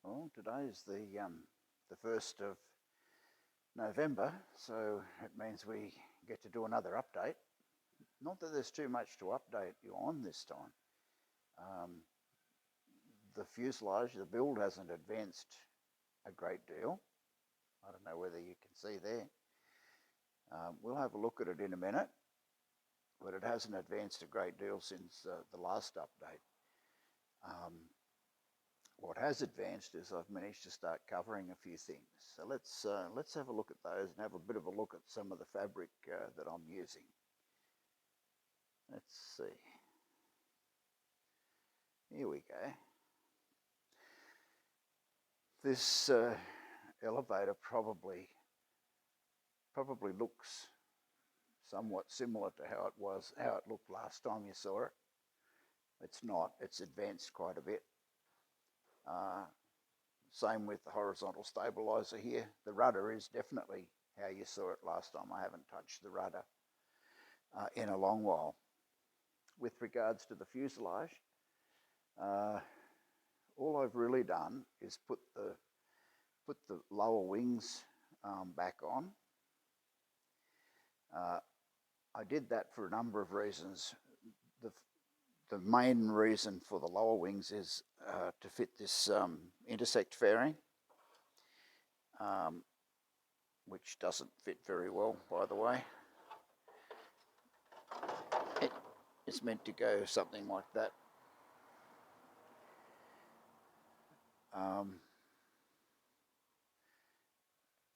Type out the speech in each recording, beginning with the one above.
Well, today's the 1st of November, so it means we get to do another update. Not that there's too much to update you on this time. The fuselage, the build hasn't advanced a great deal. I don't know whether you can see there. We'll have a look at it in a minute, but it hasn't advanced a great deal since the last update. What has advanced is I've managed to start covering a few things. So let's have a look at those and have a bit of a look at some of the fabric that I'm using. Let's see. Here we go. This elevator probably looks somewhat similar to how it looked last time you saw it. It's not. It's advanced quite a bit. Same with the horizontal stabilizer here. The rudder is definitely how you saw it last time. I haven't touched the rudder in a long while. With regards to the fuselage, all I've really done is put the lower wings back on. I did that for a number of reasons. The main reason for the lower wings is to fit this intersect fairing, which doesn't fit very well, by the way. It's meant to go something like that.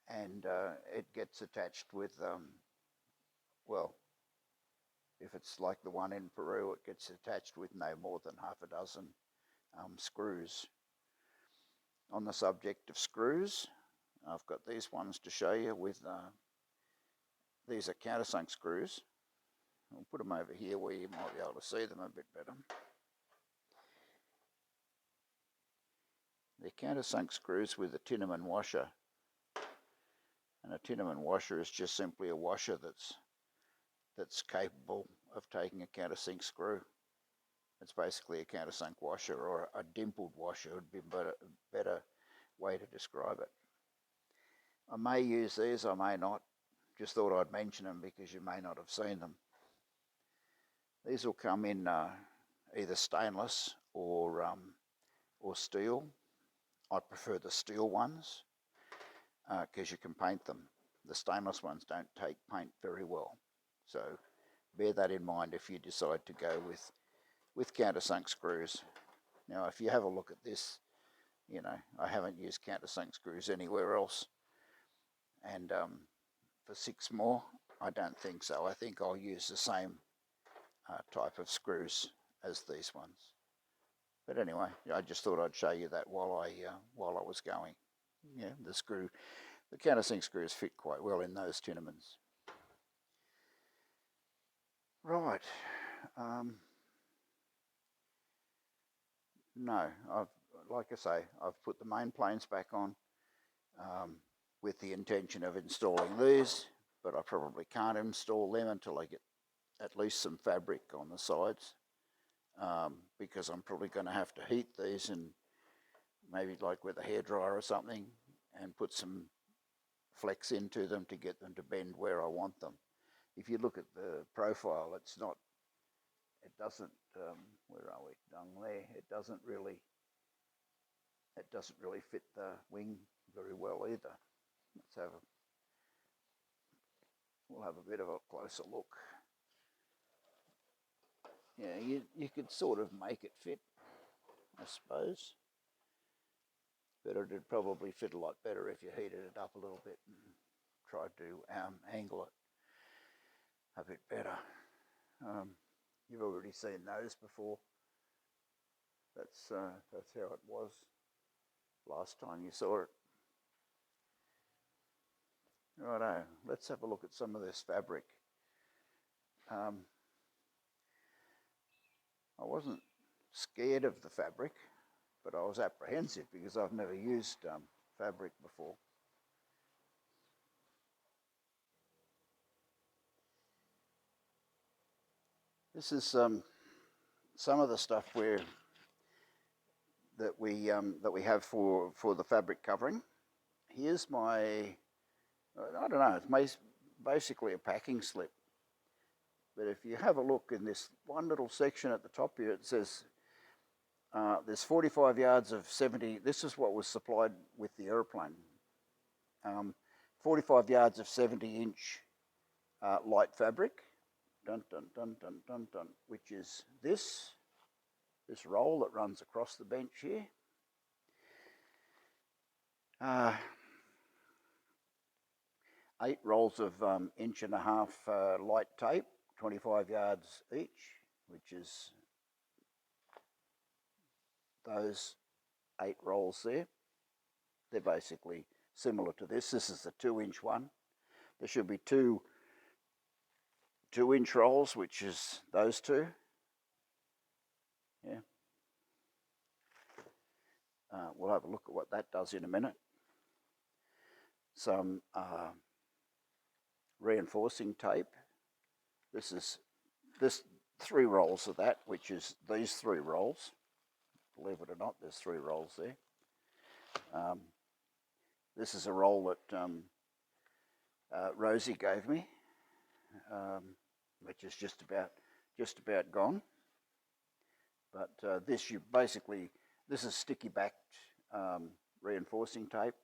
And it gets attached with, well, if it's like the one in Peru, it gets attached with no more than half a dozen screws. On the subject of screws, I've got these ones to show you with, these are countersunk screws. I'll put them over here where you might be able to see them a bit better. They're countersunk screws with a Tinnerman washer. And a Tinnerman washer is just simply a washer that's capable of taking a countersink screw. It's basically a countersunk washer, or a dimpled washer would be a better way to describe it. I may use these, I may not. Just thought I'd mention them because you may not have seen them. These will come in either stainless or steel. I prefer the steel ones because you can paint them. The stainless ones don't take paint very well. So bear that in mind if you decide to go with countersunk screws. Now, if you have a look at this, you know, I haven't used countersunk screws anywhere else. And for 6 more, I don't think so. I think I'll use the same type of screws as these ones. But anyway, I just thought I'd show you that while I was going. Yeah, the countersink screws fit quite well in those Tinnermans. Right. No, like I say, I've put the main planes back on with the intention of installing these, but I probably can't install them until I get at least some fabric on the sides, because I'm probably going to have to heat these, and maybe like with a hairdryer or something, and put some flex into them to get them to bend where I want them. If you look at the profile, it doesn't, where are we, down there, it doesn't really fit the wing very well either. We'll have a bit of a closer look. Yeah, you could sort of make it fit, I suppose, but it'd probably fit a lot better if you heated it up a little bit and tried to angle it a bit better. You've already seen those before. That's how it was last time you saw it. Righto, let's have a look at some of this fabric. I wasn't scared of the fabric, but I was apprehensive because I've never used fabric before. This is some of the stuff where that we have for the fabric covering. Here's my, I don't know, it's basically a packing slip. But if you have a look in this one little section at the top here, it says there's 45 yards of 70. This is what was supplied with the aeroplane. 45 yards of 70-inch light fabric, which is this roll that runs across the bench here. 8 rolls of 1.5 inch light tape, 25 yards each, which is those 8 rolls there. They're basically similar to this. This is the 2-inch one. There should be 2 2-inch rolls, which is those 2. Yeah. We'll have a look at what that does in a minute. Some reinforcing tape. This 3 rolls of that, which is these 3 rolls. Believe it or not, there's 3 rolls there. This is a roll that Rosie gave me, which is just about gone. But this is sticky backed reinforcing tape.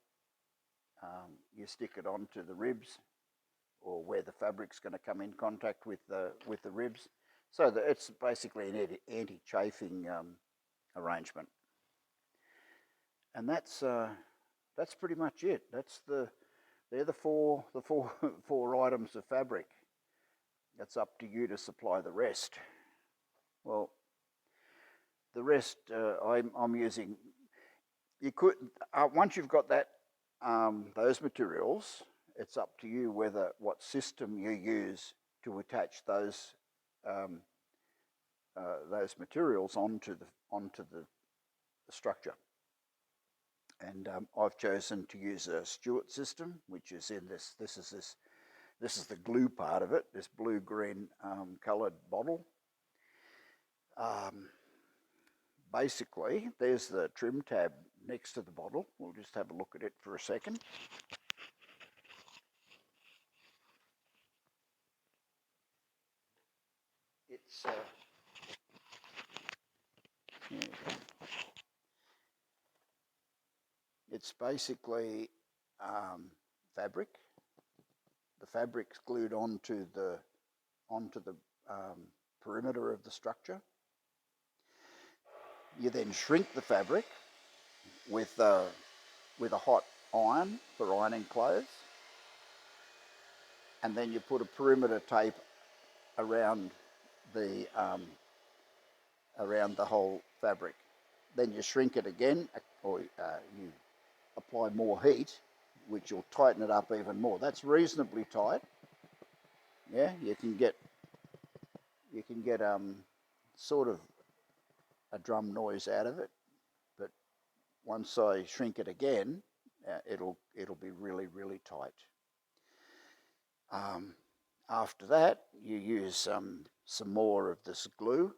You stick it onto the ribs, or where the fabric's going to come in contact with the ribs, so that it's basically an anti-chafing arrangement. And that's pretty much it. They're the four items of fabric. It's up to you to supply the rest. Well, the rest I'm using. You could once you've got that those materials, it's up to you what system you use to attach those materials onto the structure. And I've chosen to use a Stewart system, which is in this. This is the glue part of it. This blue-green coloured bottle. Basically, there's the trim tab next to the bottle. We'll just have a look at it for a second. It's it's basically fabric. The fabric's glued onto the perimeter of the structure. You then shrink the fabric with a hot iron for ironing clothes, and then you put a perimeter tape around the whole fabric. Then you shrink it again, or you apply more heat, which will tighten it up even more. That's reasonably tight. Yeah, you can get sort of a drum noise out of it, but once I shrink it again, it'll be really, really tight. After that, you use some more of this glue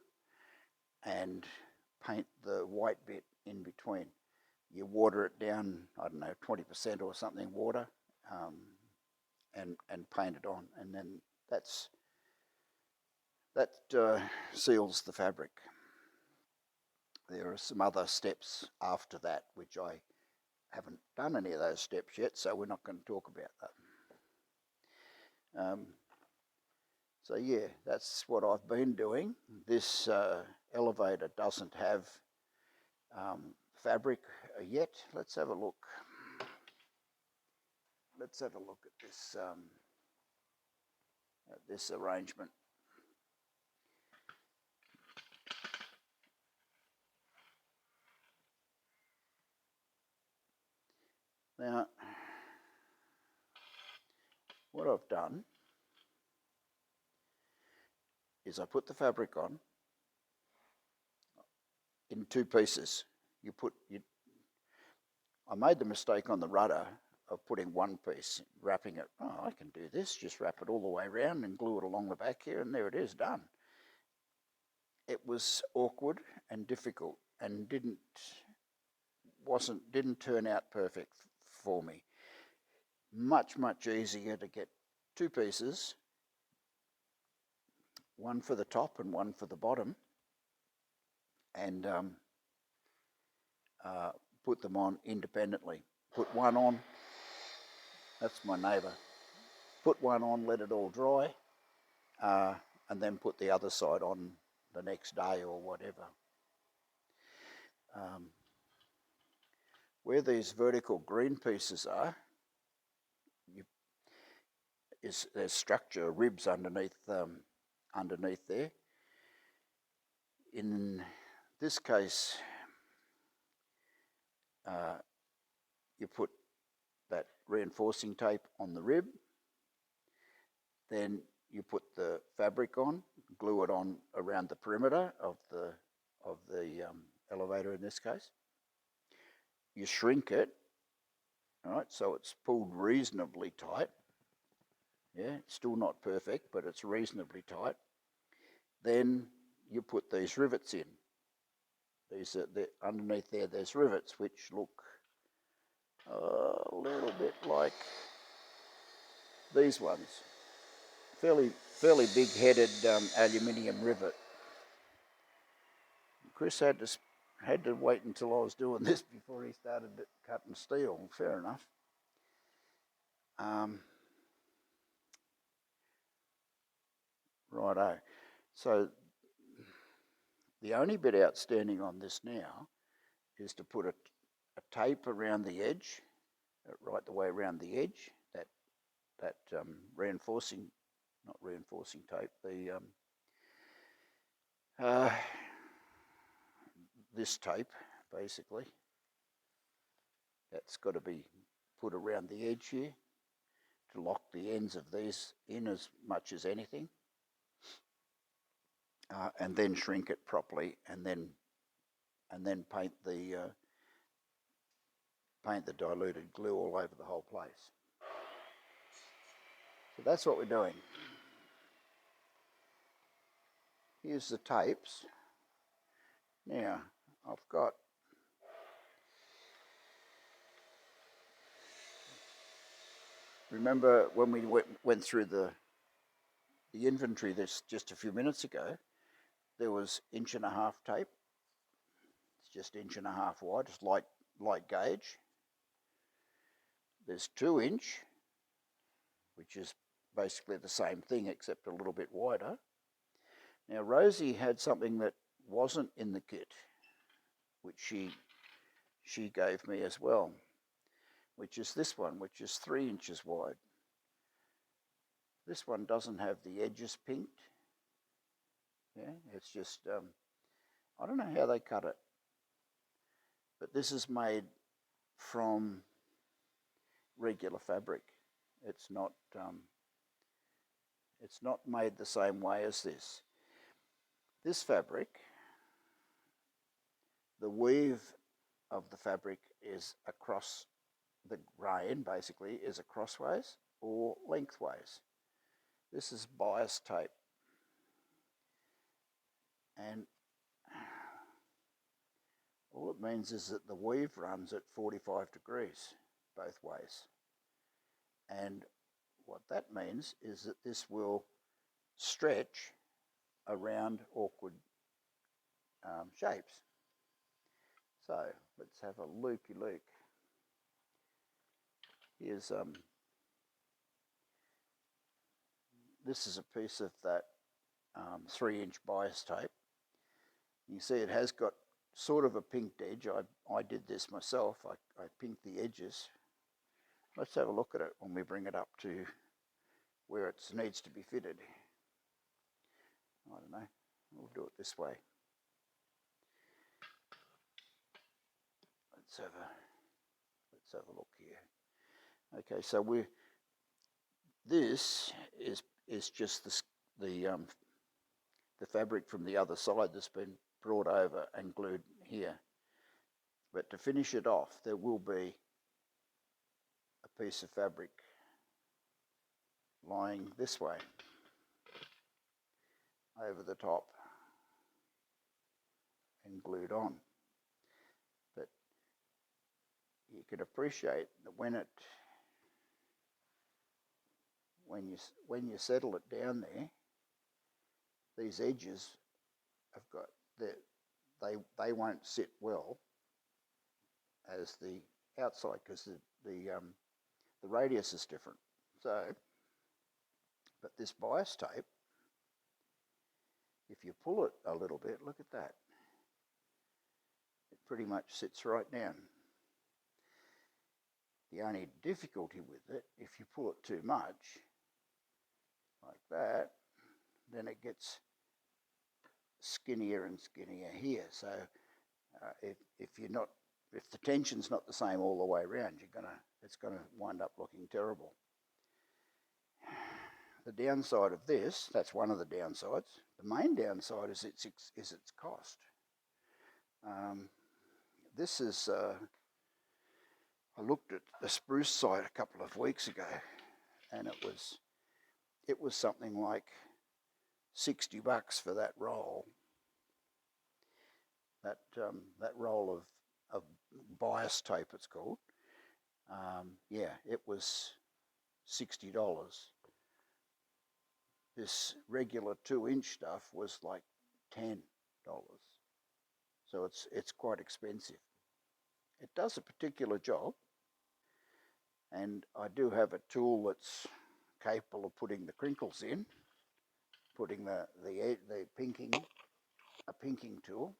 and paint the white bit in between. You water it down, I don't know, 20% or something water, and paint it on, and then that seals the fabric. There are some other steps after that, which I haven't done any of those steps yet, so we're not going to talk about that. So yeah, that's what I've been doing. This elevator doesn't have fabric yet. Let's have a look. Let's have a look at this arrangement. Now, what I've done is I put the fabric on in 2 pieces. I made the mistake on the rudder of putting 1 piece, wrapping it. Oh, I can do this, just wrap it all the way around and glue it along the back here, and there it is, done. It was awkward and difficult and didn't didn't turn out perfect for me. Much easier to get two pieces, one for the top and one for the bottom, and put them on independently. Put one on, that's my neighbour. Put one on, let it all dry, and then put the other side on the next day or whatever. Where these vertical green pieces are, there's structure, ribs underneath there. In this case, you put that reinforcing tape on the rib, then you put the fabric on, glue it on around the perimeter of the elevator in this case. You shrink it, all right, so it's pulled reasonably tight. Yeah, it's still not perfect, but it's reasonably tight. Then you put these rivets in. These are underneath there. There's rivets which look a little bit like these ones. Fairly big-headed aluminium rivet. Chris had to wait until I was doing this before he started cutting steel. Fair enough. Righto. So the only bit outstanding on this now is to put a tape around the edge, right the way around the edge. That reinforcing, not reinforcing tape. This tape basically. That's got to be put around the edge here to lock the ends of these in as much as anything. And then shrink it properly, and then paint the diluted glue all over the whole place. So that's what we're doing. Here's the tapes. Now I've got remember when we went through the inventory this just a few minutes ago, there was 1.5 inch tape. It's just 1.5 inch wide, it's light gauge. There's 2 inch, which is basically the same thing except a little bit wider. Now Rosie had something that wasn't in the kit, which she gave me as well, which is this one, which is 3 inches wide. This one doesn't have the edges pinked. Yeah, it's just, I don't know how they cut it, but this is made from regular fabric. It's not made the same way as this. This fabric, the weave of the fabric is across the grain, basically, is acrossways or lengthways. This is bias tape. And all it means is that the weave runs at 45 degrees both ways. And what that means is that this will stretch around awkward shapes. So let's have a looky-look. Here's this is a piece of that 3 inch bias tape. You see it has got sort of a pinked edge. I did this myself. I pinked the edges. Let's have a look at it when we bring it up to where it needs to be fitted. I don't know. We'll do it this way. Let's have a look here. Okay, so this is just the fabric from the other side that's been brought over and glued here. But to finish it off, there will be a piece of fabric lying this way over the top and glued on. But can appreciate that when you settle it down there, these edges have got they won't sit well as the outside, because the radius is different. So, but this bias tape, if you pull it a little bit, look at that. It pretty much sits right down. The only difficulty with it, if you pull it too much, like that, then it gets skinnier and skinnier here. So if the tension's not the same all the way around, it's gonna wind up looking terrible. The downside of this, that's one of the downsides. The main downside is its cost. This is I looked at the spruce site a couple of weeks ago, and it was something like $60 for that roll. That roll of bias tape, it's called. Yeah, it was $60. This regular 2-inch stuff was like $10. So it's quite expensive. It does a particular job, and I do have a tool that's capable of putting the crinkles in, putting the pinking, a pinking tool,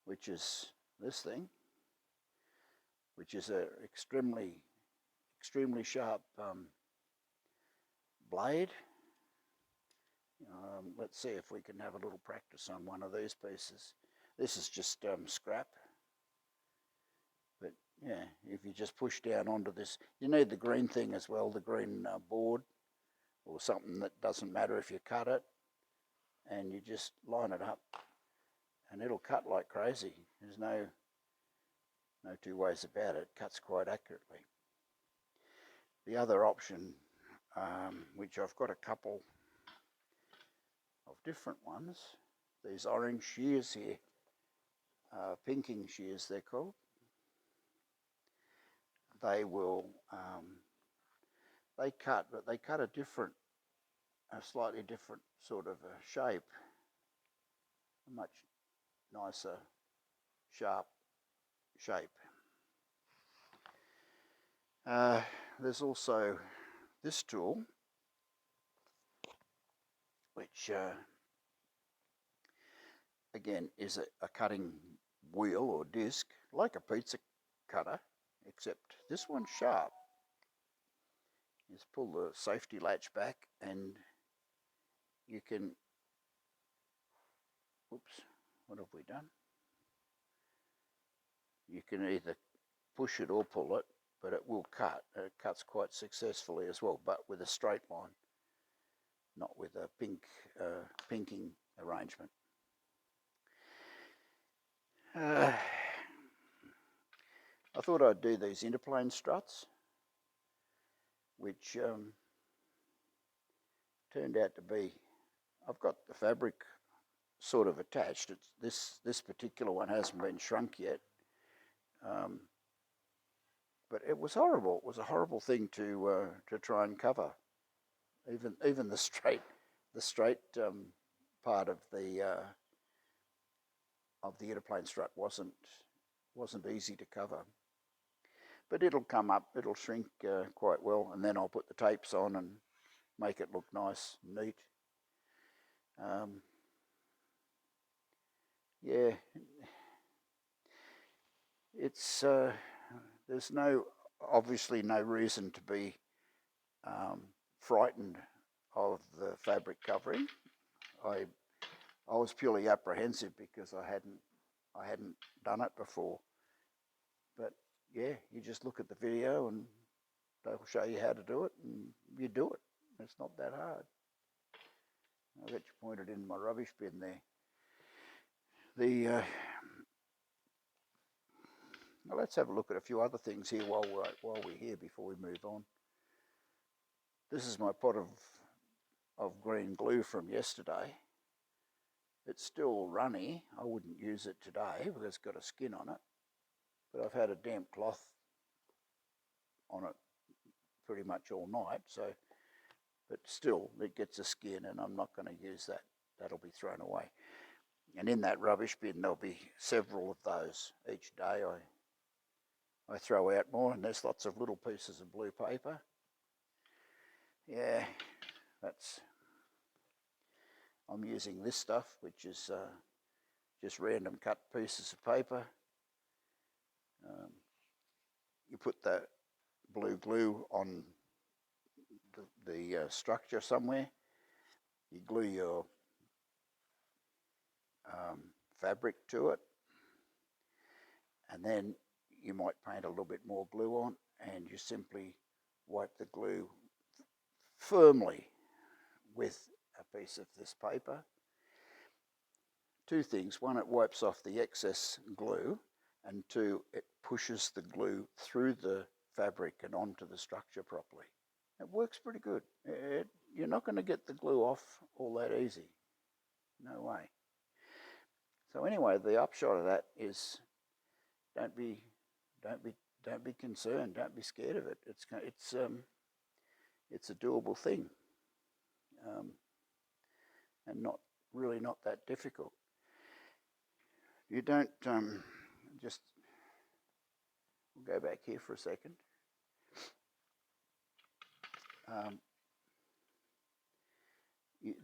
which is this thing, which is a extremely sharp blade. Let's see if we can have a little practice on one of these pieces. This is just scrap. But yeah, if you just push down onto this, you need the green thing as well, the green board, or something that doesn't matter if you cut it, and you just line it up, and it'll cut like crazy. There's no two ways about it. It cuts quite accurately. The other option, which I've got a couple of different ones, these orange shears here, pinking shears they're called. They will, they cut a slightly different sort of a shape, a much nicer, sharp shape. There's also this tool, which again is a cutting wheel or disc, like a pizza cutter, except this one's sharp. You just pull the safety latch back, and you can, oops, what have we done? You can either push it or pull it, but it will cut. It cuts quite successfully as well, but with a straight line, not with a pinking arrangement. I thought I'd do these interplane struts, which turned out to be, I've got the fabric sort of attached. This particular one hasn't been shrunk yet, but it was horrible. It was a horrible thing to try and cover. Even the straight part of the interplane strut wasn't easy to cover. But it'll come up, it'll shrink quite well, and then I'll put the tapes on and make it look nice and neat. Yeah, it's there's obviously no reason to be frightened of the fabric covering. I was purely apprehensive because I hadn't done it before. But yeah, you just look at the video and they'll show you how to do it, and you do it. It's not that hard. I'll get you pointed in my rubbish bin there. Now let's have a look at a few other things here while we're here before we move on. This is my pot of green glue from yesterday. It's still runny. I wouldn't use it today because it's got a skin on it. But I I've had a damp cloth on it pretty much all night, so, but still it gets a skin, and I'm not going to use that. That'll be thrown away. And in that rubbish bin there'll be several of those each day. I throw out more, and there's lots of little pieces of blue paper. Yeah, I'm using this stuff, which is just random cut pieces of paper. You put the blue glue on the structure somewhere. You glue your fabric to it, and then you might paint a little bit more glue on, and you simply wipe the glue firmly with a piece of this paper. Two things: one, it wipes off the excess glue, and two, it pushes the glue through the fabric and onto the structure properly. It works pretty good. You're not going to get the glue off all that easy. No way. So anyway, the upshot of that is, don't be concerned. Don't be scared of it. It's a doable thing, and not that difficult. You don't just. We'll go back here for a second.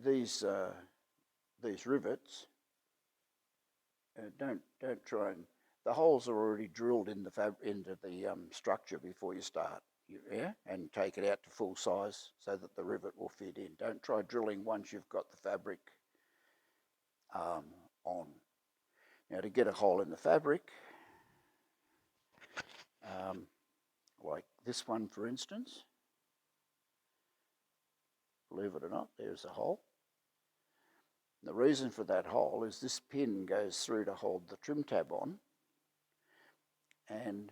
These rivets. Don't try and. The holes are already drilled in into the structure before you start. And take it out to full size so that the rivet will fit in. Don't try drilling once you've got the fabric on. Now, to get a hole in the fabric, like this one, for instance, believe it or not, there's a hole. The reason for that hole is this pin goes through to hold the trim tab on, and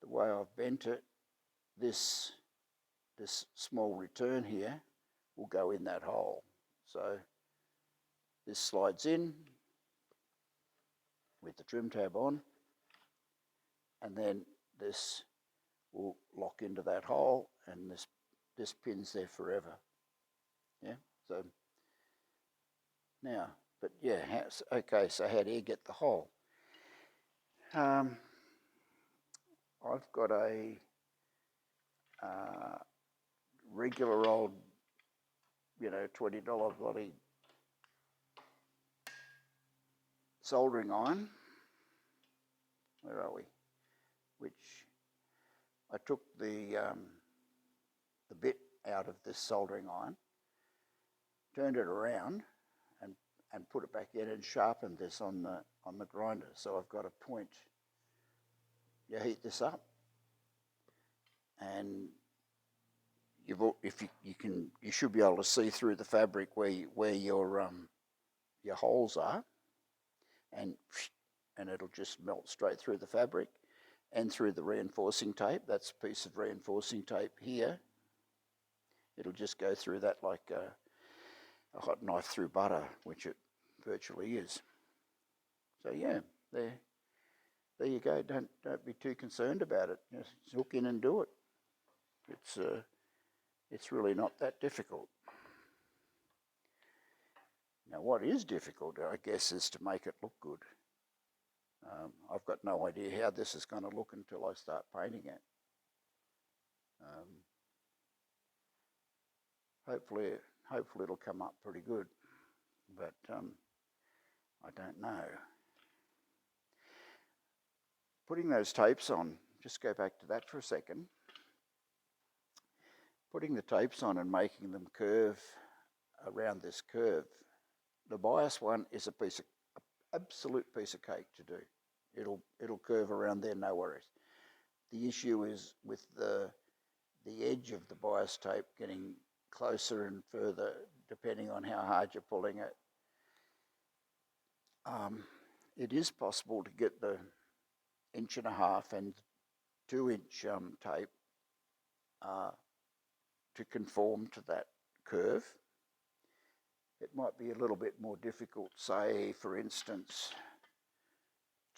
the way I've bent it, this small return here will go in that hole. So this slides in with the trim tab on, and then this will lock into that hole, and this pin's there forever. Yeah, so now, but yeah, okay, so how do you get the hole? I've got a regular old, $20 bloody soldering iron. Where are we? Which I took the bit out of this soldering iron, turned it around, and put it back in and sharpened this on the grinder. So I've got a point. You heat this up, and you should be able to see through the fabric where your holes are, and it'll just melt straight through the fabric and through the reinforcing tape. That's a piece of reinforcing tape here. It'll just go through that like a hot knife through butter, which it virtually is. So yeah, there you go. Don't be too concerned about it. Just hook in and do it. It's really not that difficult. Now, what is difficult, I guess, is to make it look good. I've got no idea how this is going to look until I start painting it. Hopefully it'll come up pretty good, but I don't know. Putting those tapes on, just go back to that for a second. Putting the tapes on and making them curve around this curve. The bias one is absolute piece of cake to do. It'll curve around there, no worries. The issue is with the edge of the bias tape getting closer and further, depending on how hard you're pulling it. It is possible to get the 1.5 and 2-inch tape to conform to that curve. It might be a little bit more difficult, say, for instance,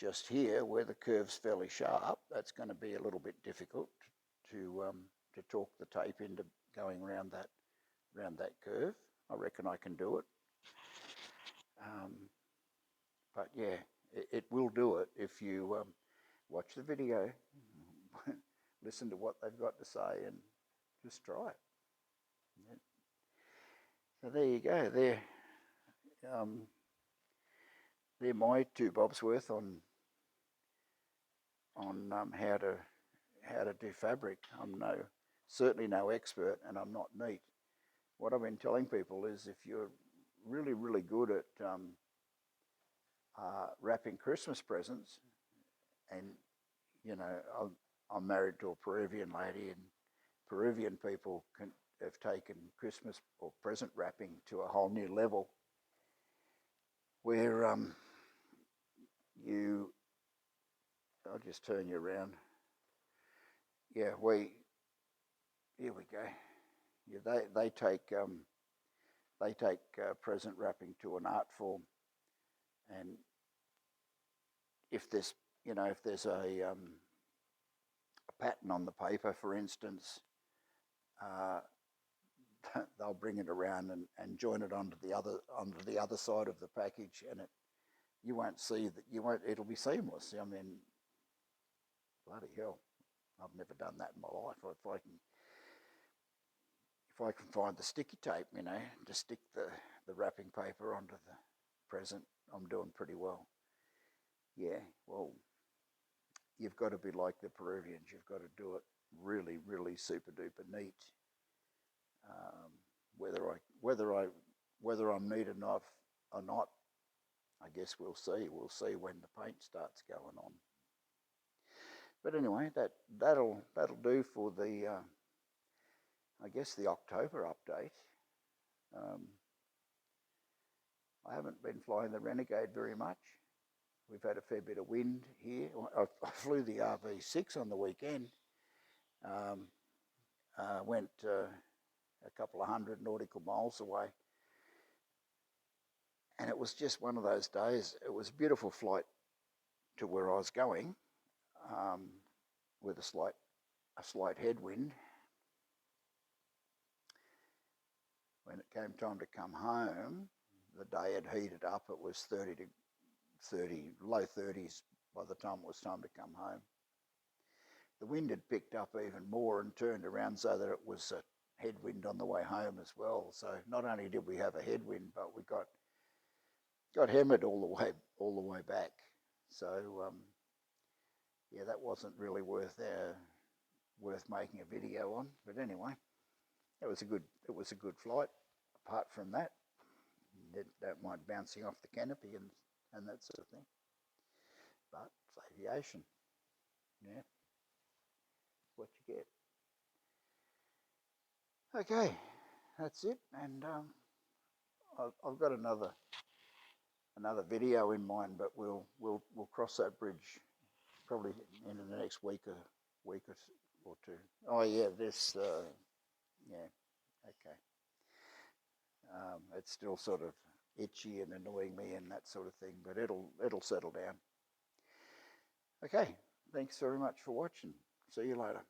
just here where the curve's fairly sharp, that's going to be a little bit difficult to torque the tape into going around that curve. I reckon I can do it. But yeah, it will do it if you watch the video, listen to what they've got to say, and just try it. Yeah. So there you go. They're my 2 bobs worth on how to do fabric. I'm certainly no expert, and I'm not neat. What I've been telling people is if you're really, really good at wrapping Christmas presents, and you know, I'm married to a Peruvian lady, and Peruvian people have taken Christmas or present wrapping to a whole new level, where I'll just turn you around. Yeah, here we go. Yeah, they take present wrapping to an art form, and if there's a pattern on the paper, for instance, they'll bring it around and join it onto the other side of the package, and you won't see that. It'll be seamless. I mean, bloody hell, I've never done that in my life. If I can find the sticky tape, to stick the wrapping paper onto the present, I'm doing pretty well. Yeah, well, you've got to be like the Peruvians. You've got to do it really, really super duper neat. Whether I'm neat enough or not, I guess we'll see. We'll see when the paint starts going on. But anyway, that'll do for the I guess the October update. I haven't been flying the Renegade very much. We've had a fair bit of wind here. I flew the RV6 on the weekend. Went a couple of 100 nautical miles away. And it was just one of those days. It was a beautiful flight to where I was going, with a slight headwind. When it came time to come home, the day had heated up. It was 30, low 30s by the time it was time to come home. The wind had picked up even more and turned around so that it was a headwind on the way home as well. So not only did we have a headwind, but we got hammered all the way back. So yeah, that wasn't really worth making a video on. But anyway, it was a good flight. Apart from that, don't mind bouncing off the canopy and that sort of thing. But it's aviation. Yeah, what you get. Okay, that's it. And I've got another video in mind, but we'll cross that bridge probably in the next week or two. Oh yeah, this yeah, okay. It's still sort of itchy and annoying me and that sort of thing, but it'll settle down. Okay, thanks very much for watching. See you later.